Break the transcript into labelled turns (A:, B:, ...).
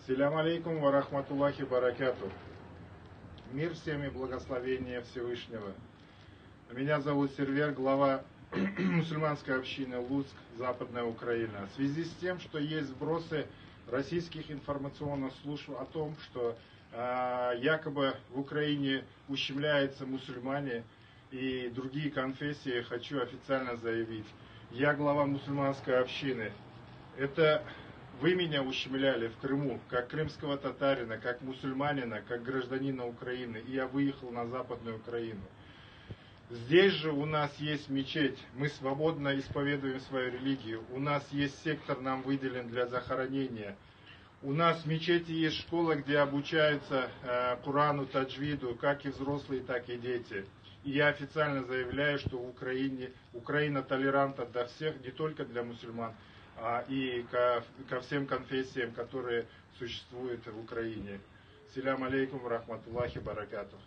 A: Селям алейкум ва рахматуллахи баракату. Мир всем и благословение Всевышнего. Меня зовут Сервер, глава мусульманской общины Луцк, Западная Украина. В связи с тем, что есть сбросы российских информационных служб о том, что якобы в Украине ущемляются мусульмане и другие конфессии, хочу официально заявить. Я глава мусульманской общины. Это вы меня ущемляли в Крыму, как крымского татарина, как мусульманина, как гражданина Украины, и я выехал на Западную Украину. Здесь же у нас есть мечеть, мы свободно исповедуем свою религию, у нас есть сектор, нам выделен для захоронения. У нас в мечети есть школа, где обучаются Курану, таджвиду, как и взрослые, так и дети. И я официально заявляю, что в Украина толерантна для всех, не только для мусульман, и ко всем конфессиям, которые существуют в Украине. Селям алейкум, рахматуллахи баракатух.